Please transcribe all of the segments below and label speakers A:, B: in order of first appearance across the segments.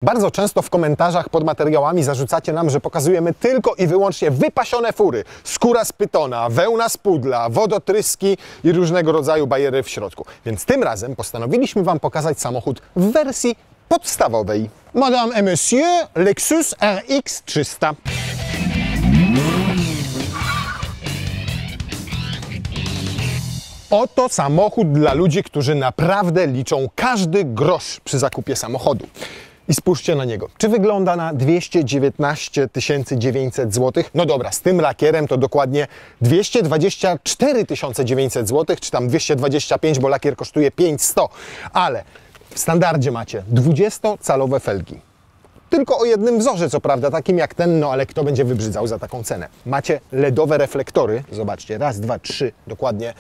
A: Bardzo często w komentarzach pod materiałami zarzucacie nam, że pokazujemy tylko i wyłącznie wypasione fury. Skóra z pytona, wełna z pudla, wodotryski i różnego rodzaju bajery w środku. Więc tym razem postanowiliśmy Wam pokazać samochód w wersji podstawowej. Madame et Monsieur, Lexus RX 300. Oto samochód dla ludzi, którzy naprawdę liczą każdy grosz przy zakupie samochodu. I spójrzcie na niego. Czy wygląda na 219 900 zł? No dobra, z tym lakierem to dokładnie 224 900 zł, czy tam 225, bo lakier kosztuje 500. Ale w standardzie macie 20-calowe felgi. Tylko o jednym wzorze, co prawda, takim jak ten, no ale kto będzie wybrzydzał za taką cenę? Macie LEDowe reflektory, zobaczcie, raz, dwa, trzy, dokładnie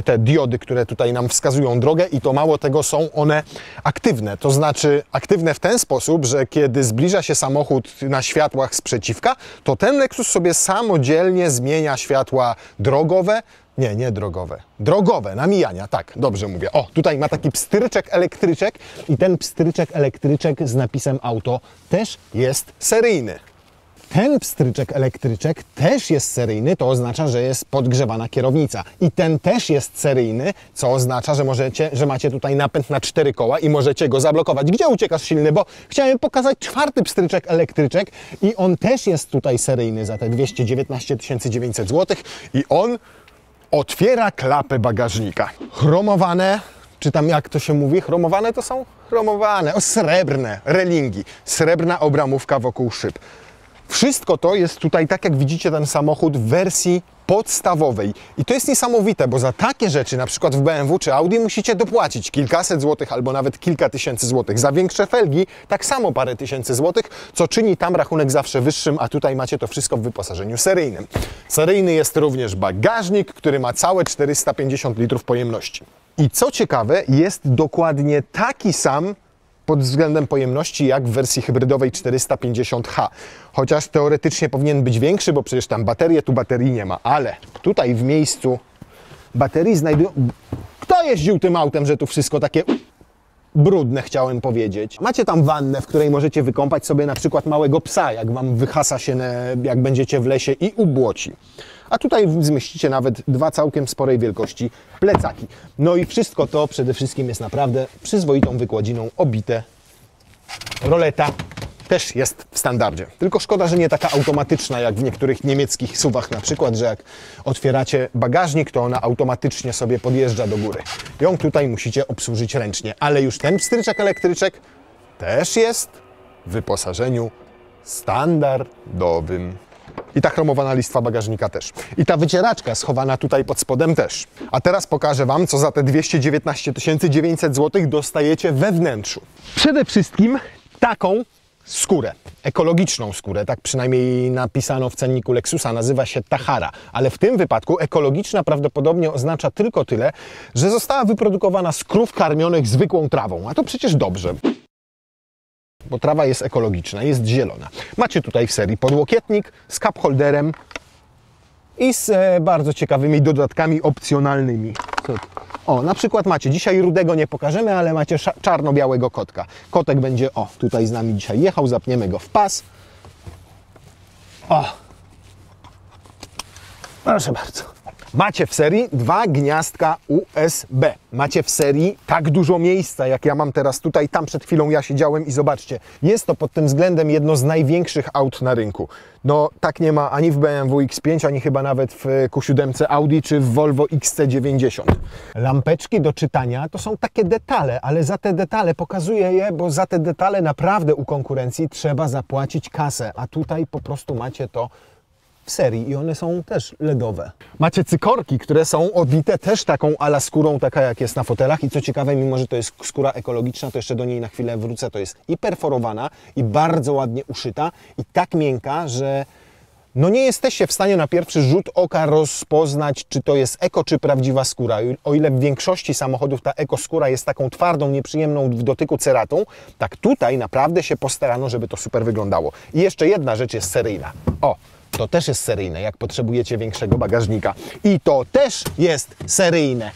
A: te diody, które tutaj nam wskazują drogę i to mało tego, są one aktywne. To znaczy aktywne w ten sposób, że kiedy zbliża się samochód na światłach sprzeciwka, to ten Lexus sobie samodzielnie zmienia światła drogowe. Nie drogowe. Drogowe, na mijania, tak, dobrze mówię. O, tutaj ma taki pstryczek elektryczek i ten pstryczek elektryczek z napisem auto też jest seryjny. Ten pstryczek elektryczek też jest seryjny, to oznacza, że jest podgrzewana kierownica. I ten też jest seryjny, co oznacza, że macie tutaj napęd na 4 koła i możecie go zablokować. Gdzie uciekasz silny? Bo chciałem pokazać czwarty pstryczek elektryczek i on też jest tutaj seryjny za te 219 900 zł i on otwiera klapę bagażnika. Chromowane, czy tam jak to się mówi? Chromowane to są? Chromowane, srebrne relingi, srebrna obramówka wokół szyb. Wszystko to jest tutaj, tak jak widzicie, ten samochód w wersji podstawowej. I to jest niesamowite, bo za takie rzeczy, na przykład w BMW czy Audi, musicie dopłacić kilkaset złotych albo nawet kilka tysięcy złotych. Za większe felgi tak samo parę tysięcy złotych, co czyni tam rachunek zawsze wyższym, a tutaj macie to wszystko w wyposażeniu seryjnym. Seryjny jest również bagażnik, który ma całe 450 litrów pojemności. I co ciekawe, jest dokładnie taki sam pod względem pojemności jak w wersji hybrydowej 450h. Chociaż teoretycznie powinien być większy, bo przecież tam baterie, tu baterii nie ma. Ale tutaj w miejscu baterii znajdują... Kto jeździł tym autem, że tu wszystko takie brudne, chciałem powiedzieć? Macie tam wannę, w której możecie wykąpać sobie na przykład małego psa, jak wam wyhasa się, jak będziecie w lesie i ubłoci. A tutaj zmieścicie nawet dwa całkiem sporej wielkości plecaki. No i wszystko to przede wszystkim jest naprawdę przyzwoitą wykładziną obite. Roleta też jest w standardzie. Tylko szkoda, że nie taka automatyczna jak w niektórych niemieckich SUV-ach na przykład, że jak otwieracie bagażnik, to ona automatycznie sobie podjeżdża do góry. Ją tutaj musicie obsłużyć ręcznie. Ale już ten pstryczek elektryczek też jest w wyposażeniu standardowym. I ta chromowana listwa bagażnika też. I ta wycieraczka schowana tutaj pod spodem też. A teraz pokażę Wam, co za te 219 900 zł dostajecie we wnętrzu. Przede wszystkim taką skórę, ekologiczną skórę, tak przynajmniej napisano w cenniku Lexusa, nazywa się Tahara, ale w tym wypadku ekologiczna prawdopodobnie oznacza tylko tyle, że została wyprodukowana z krów karmionych zwykłą trawą, a to przecież dobrze. Bo trawa jest ekologiczna, jest zielona. Macie tutaj w serii podłokietnik z cup holderem i z bardzo ciekawymi dodatkami opcjonalnymi. O, na przykład macie, dzisiaj rudego nie pokażemy, ale macie czarno-białego kotka. Kotek będzie, tutaj z nami dzisiaj jechał, zapniemy go w pas. O! Proszę bardzo. Macie w serii dwa gniazdka USB. Macie w serii tak dużo miejsca, jak ja mam teraz tutaj. Tam przed chwilą ja siedziałem i zobaczcie, jest to pod tym względem jedno z największych aut na rynku. No tak nie ma ani w BMW X5, ani chyba nawet w Q7 Audi czy w Volvo XC90. Lampeczki do czytania to są takie detale, ale za te detale pokazuję je, bo za te detale naprawdę u konkurencji trzeba zapłacić kasę, a tutaj po prostu macie to w serii i one są też LEDowe. Macie cykorki, które są obite też taką ala skórą, taka jak jest na fotelach i co ciekawe, mimo że to jest skóra ekologiczna, to jeszcze do niej na chwilę wrócę, to jest i perforowana i bardzo ładnie uszyta i tak miękka, że no nie jesteście w stanie na pierwszy rzut oka rozpoznać, czy to jest eko, czy prawdziwa skóra. O ile w większości samochodów ta ekoskóra jest taką twardą, nieprzyjemną w dotyku ceratą, tak tutaj naprawdę się postarano, żeby to super wyglądało. I jeszcze jedna rzecz jest seryjna. To też jest seryjne, jak potrzebujecie większego bagażnika. I to też jest seryjne.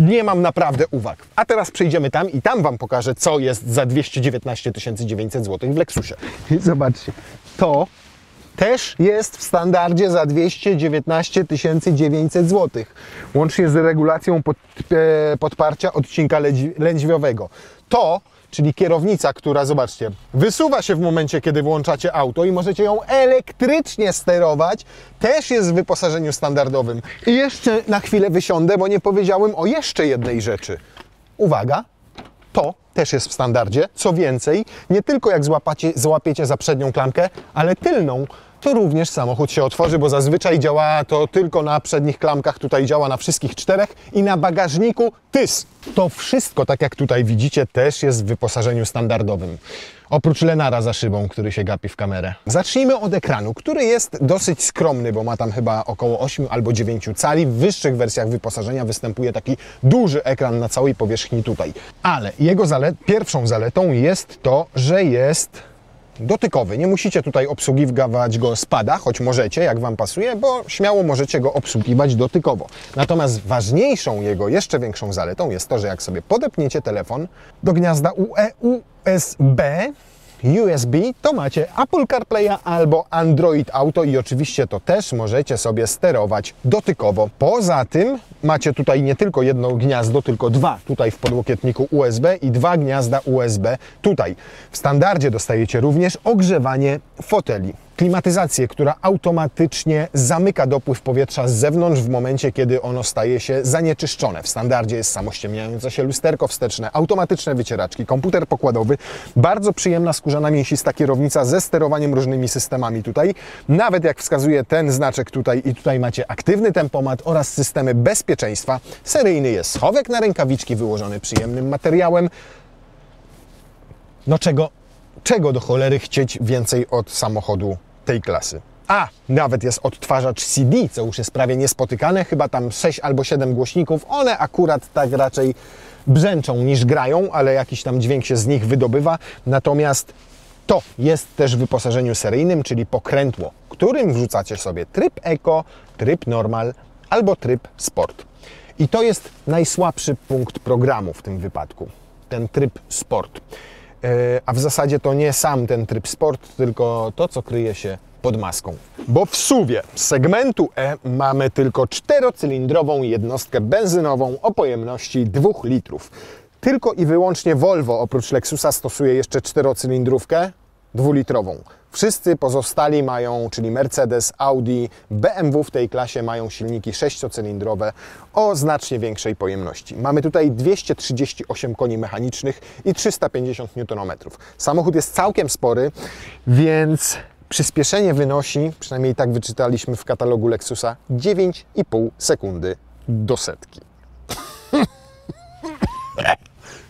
A: Nie mam naprawdę uwag. A teraz przejdziemy tam i tam Wam pokażę, co jest za 219 900 zł w Lexusie. I zobaczcie, to też jest w standardzie za 219 900 zł. Łącznie z regulacją podparcia odcinka lędźwiowego. To, czyli kierownica, która, zobaczcie, wysuwa się w momencie, kiedy włączacie auto i możecie ją elektrycznie sterować, też jest w wyposażeniu standardowym. I jeszcze na chwilę wysiądę, bo nie powiedziałem o jeszcze jednej rzeczy. Uwaga, to też jest w standardzie. Co więcej, nie tylko jak złapiecie za przednią klamkę, ale tylną, to również samochód się otworzy, bo zazwyczaj działa to tylko na przednich klamkach, tutaj działa na wszystkich czterech i na bagażniku TYS. To wszystko, tak jak tutaj widzicie, też jest w wyposażeniu standardowym. Oprócz Lenara za szybą, który się gapi w kamerę. Zacznijmy od ekranu, który jest dosyć skromny, bo ma tam chyba około 8 albo 9 cali. W wyższych wersjach wyposażenia występuje taki duży ekran na całej powierzchni tutaj. Ale jego pierwszą zaletą jest to, że jest dotykowy. Nie musicie tutaj obsługiwać go z pada, choć możecie, jak Wam pasuje, bo śmiało możecie go obsługiwać dotykowo. Natomiast ważniejszą jego, jeszcze większą zaletą jest to, że jak sobie podepniecie telefon do gniazda USB, to macie Apple CarPlaya albo Android Auto i oczywiście to też możecie sobie sterować dotykowo. Poza tym macie tutaj nie tylko jedno gniazdo, tylko dwa tutaj w podłokietniku USB i dwa gniazda USB tutaj. W standardzie dostajecie również ogrzewanie foteli. Klimatyzację, która automatycznie zamyka dopływ powietrza z zewnątrz w momencie, kiedy ono staje się zanieczyszczone. W standardzie jest samościemniające się lusterko wsteczne, automatyczne wycieraczki, komputer pokładowy, bardzo przyjemna skórzana mięsista kierownica ze sterowaniem różnymi systemami tutaj. Nawet jak wskazuje ten znaczek tutaj i tutaj macie aktywny tempomat oraz systemy bezpieczeństwa. Seryjny jest schowek na rękawiczki wyłożony przyjemnym materiałem. No czego do cholery chcieć więcej od samochodu tej klasy? A, nawet jest odtwarzacz CD, co już jest prawie niespotykane, chyba tam 6 albo 7 głośników. One akurat tak raczej brzęczą niż grają, ale jakiś tam dźwięk się z nich wydobywa. Natomiast to jest też w wyposażeniu seryjnym, czyli pokrętło, którym wrzucacie sobie tryb Eco, tryb Normal albo tryb Sport. I to jest najsłabszy punkt programu w tym wypadku, ten tryb Sport. A w zasadzie to nie sam ten tryb Sport, tylko to, co kryje się pod maską. Bo w SUV-ie segmentu E mamy tylko 4-cylindrową jednostkę benzynową o pojemności 2 litrów. Tylko i wyłącznie Volvo oprócz Lexusa stosuje jeszcze 4-cylindrówkę 2-litrową. Wszyscy pozostali mają, czyli Mercedes, Audi, BMW w tej klasie mają silniki 6-cylindrowe o znacznie większej pojemności. Mamy tutaj 238 koni mechanicznych i 350 Nm. Samochód jest całkiem spory, więc przyspieszenie wynosi, przynajmniej tak wyczytaliśmy w katalogu Lexusa, 9,5 sekundy do setki.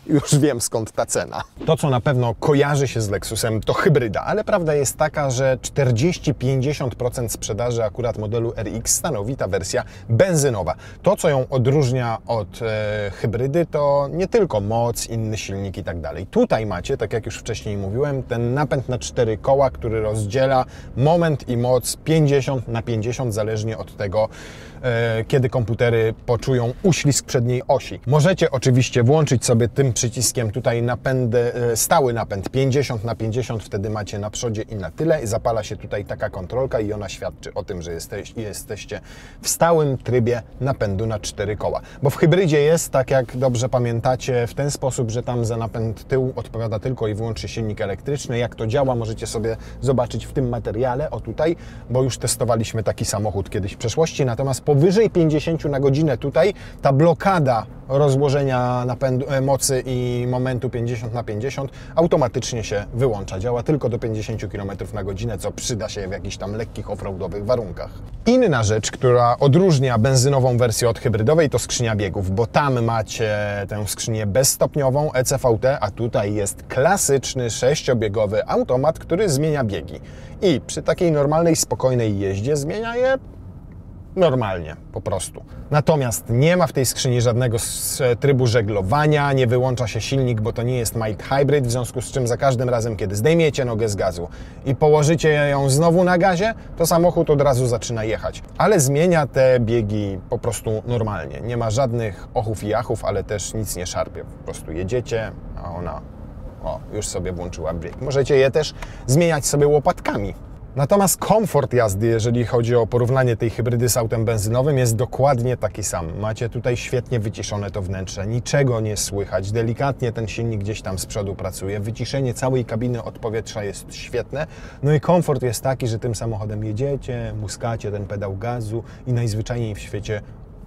A: Już wiem, skąd ta cena. To, co na pewno kojarzy się z Lexusem, to hybryda, ale prawda jest taka, że 40-50% sprzedaży akurat modelu RX stanowi ta wersja benzynowa. To, co ją odróżnia od hybrydy, to nie tylko moc, inny silnik i tak dalej. Tutaj macie, tak jak już wcześniej mówiłem, ten napęd na 4 koła, który rozdziela moment i moc 50/50, zależnie od tego, kiedy komputery poczują uślizg przedniej osi. Możecie oczywiście włączyć sobie tym przyciskiem tutaj stały napęd 50/50, wtedy macie na przodzie i na tyle. Zapala się tutaj taka kontrolka i ona świadczy o tym, że jesteście w stałym trybie napędu na 4 koła. Bo w hybrydzie jest, tak jak dobrze pamiętacie, w ten sposób, że tam za napęd tyłu odpowiada tylko i wyłącznie silnik elektryczny. Jak to działa, możecie sobie zobaczyć w tym materiale, o tutaj, bo już testowaliśmy taki samochód kiedyś w przeszłości, natomiast powyżej 50 na godzinę tutaj ta blokada rozłożenia napędu, mocy i momentu 50/50 automatycznie się wyłącza. Działa tylko do 50 km na godzinę, co przyda się w jakichś tam lekkich offroadowych warunkach. Inna rzecz, która odróżnia benzynową wersję od hybrydowej, to skrzynia biegów, bo tam macie tę skrzynię bezstopniową ECVT, a tutaj jest klasyczny 6-biegowy automat, który zmienia biegi. I przy takiej normalnej, spokojnej jeździe zmienia je normalnie, po prostu. Natomiast nie ma w tej skrzyni żadnego trybu żeglowania, nie wyłącza się silnik, bo to nie jest mild hybrid, w związku z czym za każdym razem, kiedy zdejmiecie nogę z gazu i położycie ją znowu na gazie, to samochód od razu zaczyna jechać. Ale zmienia te biegi po prostu normalnie. Nie ma żadnych ochów i jachów, ale też nic nie szarpie. Po prostu jedziecie, a ona już sobie włączyła bieg. Możecie je też zmieniać sobie łopatkami. Natomiast komfort jazdy, jeżeli chodzi o porównanie tej hybrydy z autem benzynowym, jest dokładnie taki sam. Macie tutaj świetnie wyciszone to wnętrze, niczego nie słychać, delikatnie ten silnik gdzieś tam z przodu pracuje, wyciszenie całej kabiny od powietrza jest świetne, no i komfort jest taki, że tym samochodem jedziecie, muskacie ten pedał gazu i najzwyczajniej w świecie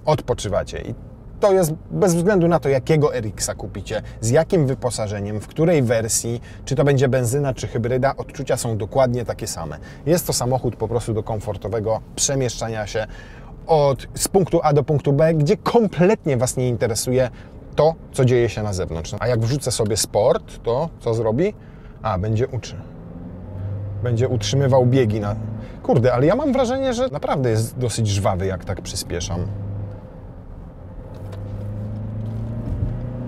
A: odpoczywacie. I to jest bez względu na to, jakiego RX-a kupicie, z jakim wyposażeniem, w której wersji, czy to będzie benzyna, czy hybryda, odczucia są dokładnie takie same. Jest to samochód po prostu do komfortowego przemieszczania się z punktu A do punktu B, gdzie kompletnie Was nie interesuje to, co dzieje się na zewnątrz. A jak wrzucę sobie sport, to co zrobi? Będzie utrzymywał biegi na... Kurde, ale ja mam wrażenie, że naprawdę jest dosyć żwawy, jak tak przyspieszam.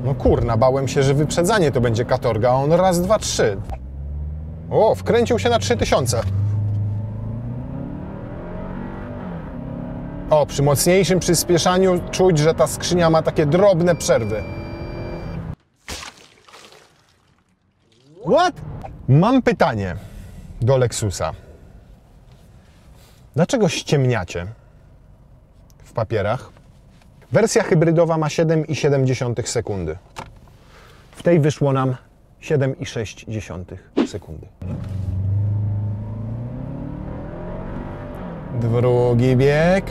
A: No kurna, bałem się, że wyprzedzanie to będzie katorga, a on raz, dwa, trzy. O, wkręcił się na 3000. O, przy mocniejszym przyspieszaniu czuć, że ta skrzynia ma takie drobne przerwy. What? Mam pytanie do Lexusa. Dlaczego ściemniacie w papierach? Wersja hybrydowa ma 7,7 sekundy. W tej wyszło nam 7,6 sekundy. Drugi bieg.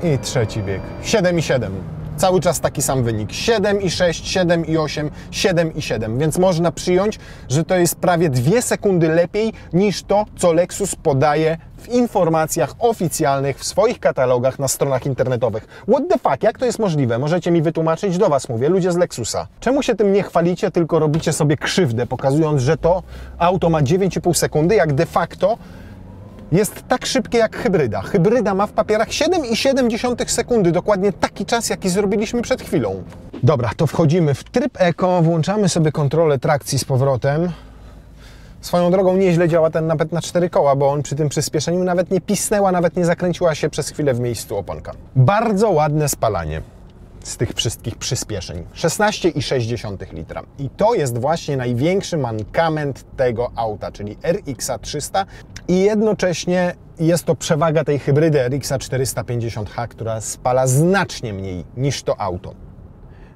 A: I trzeci bieg. 7,7. Cały czas taki sam wynik. 7,6, 7,8, 7,7. Więc można przyjąć, że to jest prawie 2 sekundy lepiej niż to, co Lexus podaje w informacjach oficjalnych, w swoich katalogach, na stronach internetowych. What the fuck? Jak to jest możliwe? Możecie mi wytłumaczyć? Do Was mówię, ludzie z Lexusa. Czemu się tym nie chwalicie, tylko robicie sobie krzywdę, pokazując, że to auto ma 9,5 sekundy, jak de facto jest tak szybkie jak hybryda. Hybryda ma w papierach 7,7 sekundy, dokładnie taki czas, jaki zrobiliśmy przed chwilą. Dobra, to wchodzimy w tryb Eco, włączamy sobie kontrolę trakcji z powrotem. Swoją drogą nieźle działa ten napęd na 4 koła, bo on przy tym przyspieszeniu nawet nie pisnęła, nawet nie zakręciła się przez chwilę w miejscu oponka. Bardzo ładne spalanie z tych wszystkich przyspieszeń. 16,6 litra. I to jest właśnie największy mankament tego auta, czyli RX-a 300 i jednocześnie jest to przewaga tej hybrydy RX-a 450h, która spala znacznie mniej niż to auto.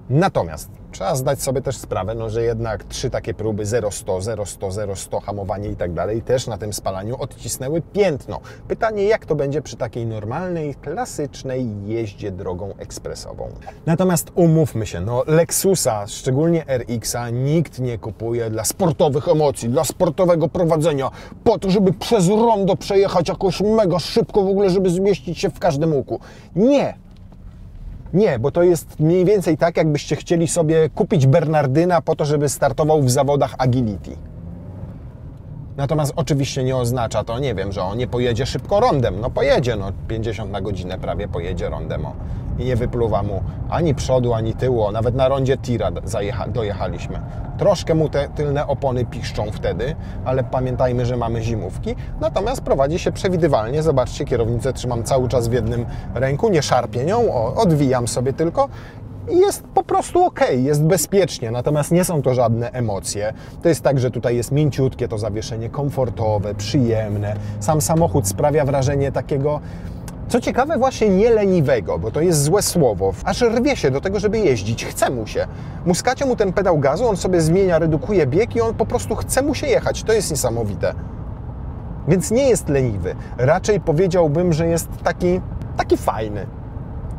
A: Natomiast trzeba zdać sobie też sprawę, no, że jednak 3 takie próby 0-100, 0-100, 0-100, hamowanie i tak dalej też na tym spalaniu odcisnęły piętno. Pytanie, jak to będzie przy takiej normalnej, klasycznej jeździe drogą ekspresową. Natomiast umówmy się, no Lexusa, szczególnie RX-a, nikt nie kupuje dla sportowych emocji, dla sportowego prowadzenia, po to, żeby przez rondo przejechać jakoś mega szybko w ogóle, żeby zmieścić się w każdym łuku. Nie! Nie, bo to jest mniej więcej tak, jakbyście chcieli sobie kupić Bernardyna po to, żeby startował w zawodach agility. Natomiast oczywiście nie oznacza to, nie wiem, że on nie pojedzie szybko rondem. No pojedzie, no 50 na godzinę prawie pojedzie rondem. I nie wypluwa mu ani przodu, ani tyłu. Nawet na rondzie tira dojechaliśmy. Troszkę mu te tylne opony piszczą wtedy, ale pamiętajmy, że mamy zimówki. Natomiast prowadzi się przewidywalnie. Zobaczcie, kierownicę trzymam cały czas w jednym ręku, nie szarpię nią, odwijam sobie tylko. I jest po prostu ok, jest bezpiecznie, natomiast nie są to żadne emocje. To jest tak, że tutaj jest mięciutkie to zawieszenie, komfortowe, przyjemne. Sam samochód sprawia wrażenie takiego, co ciekawe, właśnie nieleniwego, bo to jest złe słowo. Aż rwie się do tego, żeby jeździć, chce mu się. Muskacie mu ten pedał gazu, on sobie zmienia, redukuje bieg i on po prostu chce mu się jechać. To jest niesamowite. Więc nie jest leniwy. Raczej powiedziałbym, że jest taki fajny.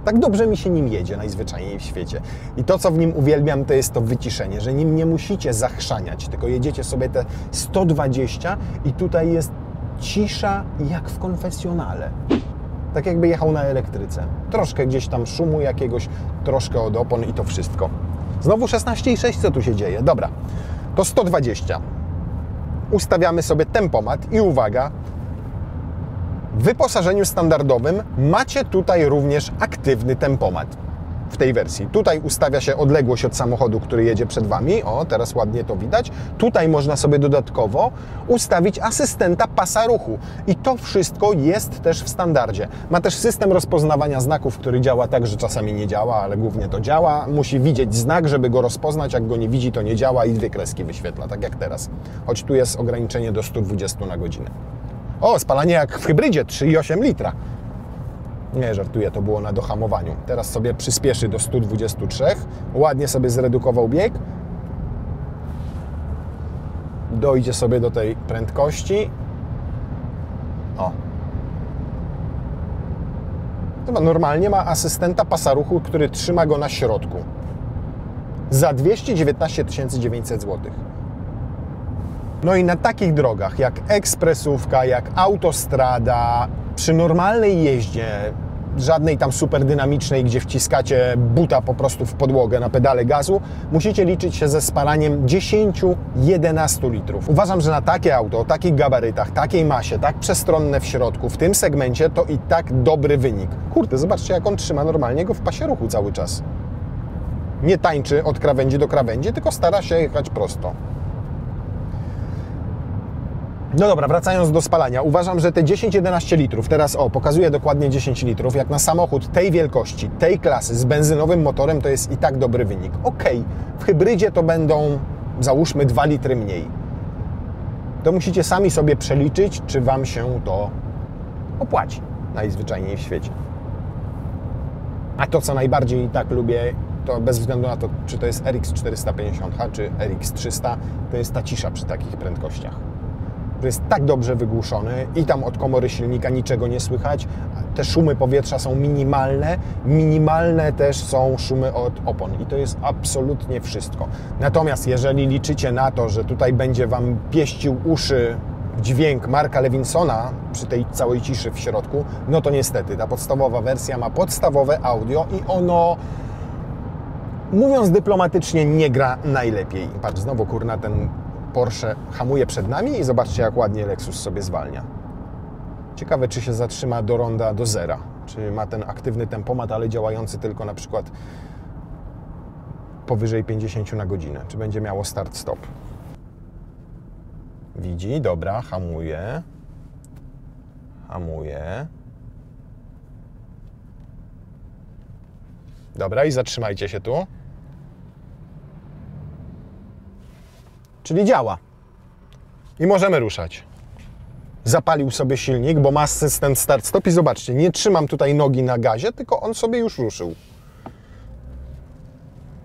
A: Tak dobrze mi się nim jedzie najzwyczajniej w świecie. I to, co w nim uwielbiam, to jest to wyciszenie, że nim nie musicie zachrzaniać, tylko jedziecie sobie te 120 i tutaj jest cisza jak w konfesjonale. Tak jakby jechał na elektryce. Troszkę gdzieś tam szumu jakiegoś, troszkę od opon i to wszystko. Znowu 16,6, co tu się dzieje? Dobra, to 120. Ustawiamy sobie tempomat i uwaga, W wyposażeniu standardowym macie tutaj również aktywny tempomat. W tej wersji. Tutaj ustawia się odległość od samochodu, który jedzie przed Wami. O, teraz ładnie to widać. Tutaj można sobie dodatkowo ustawić asystenta pasa ruchu. I to wszystko jest też w standardzie. Ma też system rozpoznawania znaków, który działa tak, że czasami nie działa, ale głównie to działa. Musi widzieć znak, żeby go rozpoznać. Jak go nie widzi, to nie działa i dwie kreski wyświetla, tak jak teraz. Choć tu jest ograniczenie do 120 na godzinę. O, spalanie jak w hybrydzie, 3,8 litra. Nie, żartuję, to było na dohamowaniu. Teraz sobie przyspieszy do 123. Ładnie sobie zredukował bieg. Dojdzie sobie do tej prędkości. O. Chyba normalnie ma asystenta pasa ruchu, który trzyma go na środku. Za 219 900 zł. No i na takich drogach jak ekspresówka, jak autostrada, przy normalnej jeździe, żadnej tam super dynamicznej, gdzie wciskacie buta po prostu w podłogę na pedale gazu, musicie liczyć się ze spalaniem 10-11 litrów. Uważam, że na takie auto, o takich gabarytach, takiej masie, tak przestronne w środku, w tym segmencie, to i tak dobry wynik. Kurde, zobaczcie, jak on trzyma normalnie go w pasie ruchu cały czas. Nie tańczy od krawędzi do krawędzi, tylko stara się jechać prosto. No dobra, wracając do spalania. Uważam, że te 10-11 litrów, teraz pokazuję dokładnie 10 litrów, jak na samochód tej wielkości, tej klasy, z benzynowym motorem, to jest i tak dobry wynik. Okej, w hybrydzie to będą, załóżmy, 2 litry mniej. To musicie sami sobie przeliczyć, czy Wam się to opłaci najzwyczajniej w świecie. A to, co najbardziej i tak lubię, to bez względu na to, czy to jest RX 450H, czy RX 300, to jest ta cisza przy takich prędkościach. To jest tak dobrze wygłuszony i tam od komory silnika niczego nie słychać. Te szumy powietrza są minimalne. Minimalne też są szumy od opon i to jest absolutnie wszystko. Natomiast jeżeli liczycie na to, że tutaj będzie Wam pieścił uszy dźwięk Marka Lewinsona przy tej całej ciszy w środku, no to niestety ta podstawowa wersja ma podstawowe audio i ono, mówiąc dyplomatycznie, nie gra najlepiej. Patrz, znowu kurna ten Porsche hamuje przed nami i zobaczcie, jak ładnie Lexus sobie zwalnia. Ciekawe, czy się zatrzyma do ronda do zera. Czy ma ten aktywny tempomat, ale działający tylko na przykład powyżej 50 na godzinę. Czy będzie miało start-stop. Widzi, dobra, hamuje. Hamuje. Dobra, i zatrzymajcie się tu. Czyli działa. I możemy ruszać. Zapalił sobie silnik, bo ma asystent start-stop i zobaczcie, nie trzymam tutaj nogi na gazie, tylko on sobie już ruszył.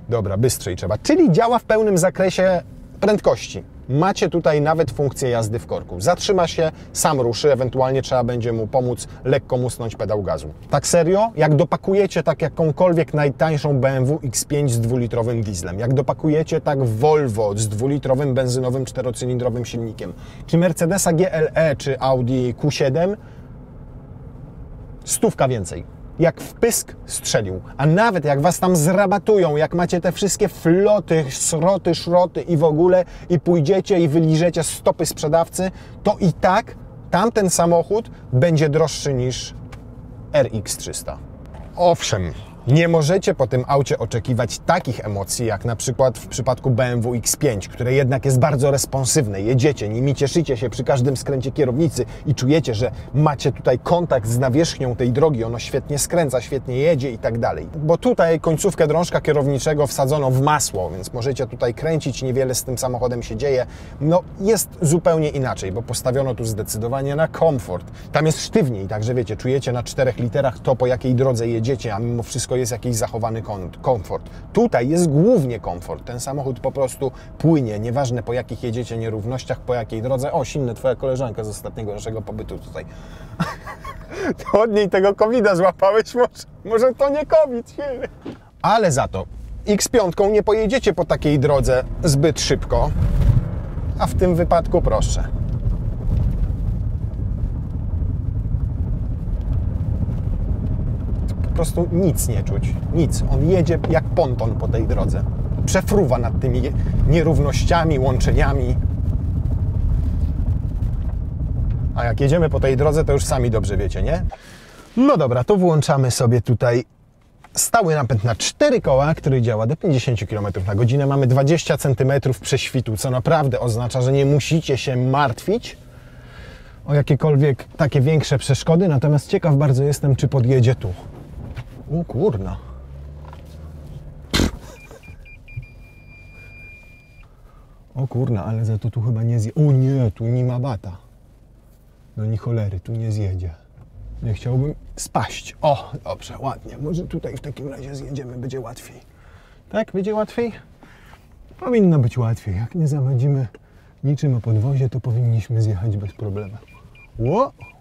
A: Dobra, bystrzej trzeba. Czyli działa w pełnym zakresie prędkości. Macie tutaj nawet funkcję jazdy w korku. Zatrzyma się, sam ruszy, ewentualnie trzeba będzie mu pomóc lekko musnąć pedał gazu. Tak serio? Jak dopakujecie tak jakąkolwiek najtańszą BMW X5 z 2-litrowym dieslem, jak dopakujecie tak Volvo z 2-litrowym benzynowym 4-cylindrowym silnikiem, czy Mercedesa GLE, czy Audi Q7, 100 więcej. Jak w pysk strzelił, a nawet jak Was tam zrabatują, jak macie te wszystkie floty, sroty, szroty i w ogóle i pójdziecie i wyliżecie stopy sprzedawcy, to i tak tamten samochód będzie droższy niż RX 300. Owszem, nie możecie po tym aucie oczekiwać takich emocji, jak na przykład w przypadku BMW X5, które jednak jest bardzo responsywne. Jedziecie nimi, cieszycie się przy każdym skręcie kierownicy i czujecie, że macie tutaj kontakt z nawierzchnią tej drogi, ono świetnie skręca, świetnie jedzie i tak dalej. Bo tutaj końcówkę drążka kierowniczego wsadzono w masło, więc możecie tutaj kręcić, niewiele z tym samochodem się dzieje. No jest zupełnie inaczej, bo postawiono tu zdecydowanie na komfort. Tam jest sztywniej, także wiecie, czujecie na 4 literach to, po jakiej drodze jedziecie, a mimo wszystko jest jakiś zachowany komfort. Tutaj jest głównie komfort. Ten samochód po prostu płynie, nieważne po jakich jedziecie nierównościach, po jakiej drodze. O, Silny, twoja koleżanka z ostatniego naszego pobytu tutaj. To od niej tego COVID-a złapałeś? Może to nie COVID, Silny. Ale za to X5 nie pojedziecie po takiej drodze zbyt szybko, a w tym wypadku proszę. Po prostu nic nie czuć, nic. On jedzie jak ponton po tej drodze. Przefruwa nad tymi nierównościami, łączeniami. A jak jedziemy po tej drodze, to już sami dobrze wiecie, nie? No dobra, to włączamy sobie tutaj stały napęd na 4 koła, który działa do 50 km na godzinę. Mamy 20 cm prześwitu, co naprawdę oznacza, że nie musicie się martwić o jakiekolwiek takie większe przeszkody. Natomiast ciekaw bardzo jestem, czy podjedzie tu. O kurna. O kurna, ale za to tu chyba nie zjedzie. O nie, tu nie ma bata. No ni cholery, tu nie zjedzie. Nie chciałbym spaść. O, dobrze, ładnie. Może tutaj w takim razie zjedziemy, będzie łatwiej. Tak, będzie łatwiej? Powinno być łatwiej. Jak nie zawadzimy niczym o podwozie, to powinniśmy zjechać bez problemu.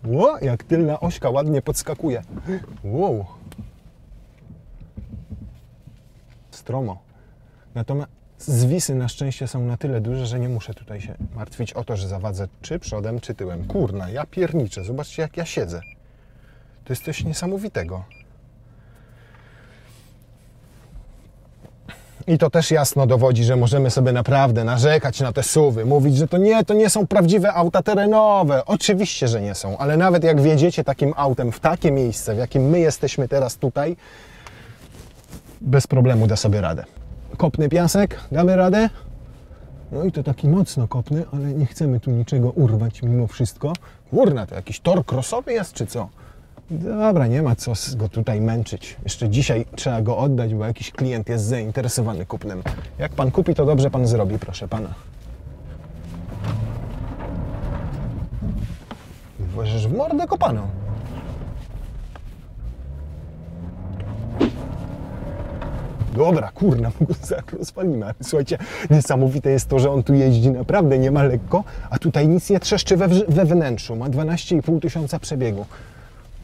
A: Ło, jak tylna ośka ładnie podskakuje. Wow. Stromo. Natomiast zwisy na szczęście są na tyle duże, że nie muszę tutaj się martwić o to, że zawadzę czy przodem, czy tyłem. Kurna, ja pierniczę. Zobaczcie, jak ja siedzę. To jest coś niesamowitego. I to też jasno dowodzi, że możemy sobie naprawdę narzekać na te SUV-y, mówić, że to nie są prawdziwe auta terenowe. Oczywiście, że nie są, ale nawet jak wjedziecie takim autem w takie miejsce, w jakim my jesteśmy teraz tutaj, bez problemu da sobie radę. Kopny piasek, damy radę? No i to taki mocno kopny, ale nie chcemy tu niczego urwać mimo wszystko. Kurna, to jakiś tor crossowy jest, czy co? Dobra, nie ma co go tutaj męczyć. Jeszcze dzisiaj trzeba go oddać, bo jakiś klient jest zainteresowany kupnem. Jak pan kupi, to dobrze pan zrobi, proszę pana. Włożysz w mordę kopano. Dobra, kurna, rozwalimy. Ale słuchajcie, niesamowite jest to, że on tu jeździ naprawdę nie ma lekko, a tutaj nic nie trzeszczy we wnętrzu. Ma 12,5 tysiąca przebiegu.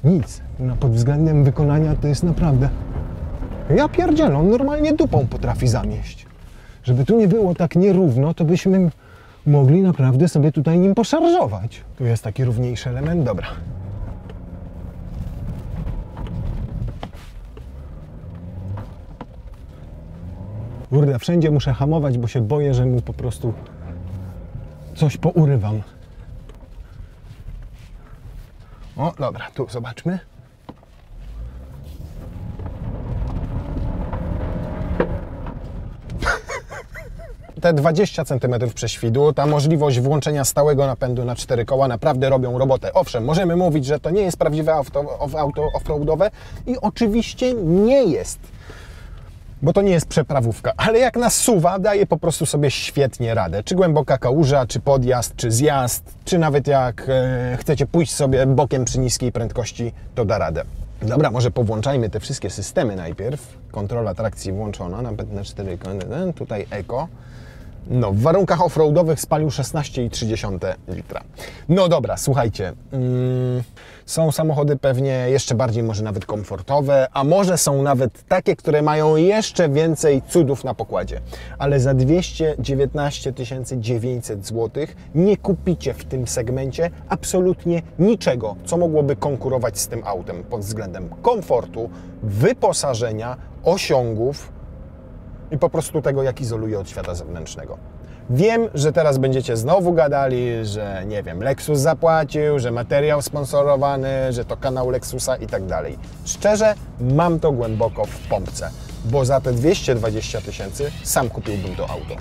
A: Nic. No, pod względem wykonania to jest naprawdę... Ja pierdzielę, on normalnie dupą potrafi zamieść. Żeby tu nie było tak nierówno, to byśmy mogli naprawdę sobie tutaj nim poszarżować. Tu jest taki równiejszy element, dobra. Kurde, wszędzie muszę hamować, bo się boję, że mu po prostu coś pourywam. O, dobra, tu zobaczmy. Te 20 cm prześwitu, ta możliwość włączenia stałego napędu na 4 koła naprawdę robią robotę. Owszem, możemy mówić, że to nie jest prawdziwe auto off-roadowe i oczywiście nie jest, bo to nie jest przeprawówka, ale jak na SUV-a daje po prostu sobie świetnie radę. Czy głęboka kałuża, czy podjazd, czy zjazd, czy nawet jak chcecie pójść sobie bokiem przy niskiej prędkości, to da radę. Dobra, może powłączajmy te wszystkie systemy najpierw. Kontrola trakcji włączona, napęd na 4 koła, tutaj Eco. No, w warunkach offroadowych spalił 16,3 litra. No dobra, słuchajcie, są samochody pewnie jeszcze bardziej może nawet komfortowe, a może są nawet takie, które mają jeszcze więcej cudów na pokładzie. Ale za 219 900 zł nie kupicie w tym segmencie absolutnie niczego, co mogłoby konkurować z tym autem pod względem komfortu, wyposażenia, osiągów i po prostu tego, jak izoluje od świata zewnętrznego. Wiem, że teraz będziecie znowu gadali, że nie wiem, Lexus zapłacił, że materiał sponsorowany, że to kanał Lexusa i tak dalej. Szczerze, mam to głęboko w pompce, bo za te 220 000 sam kupiłbym to auto.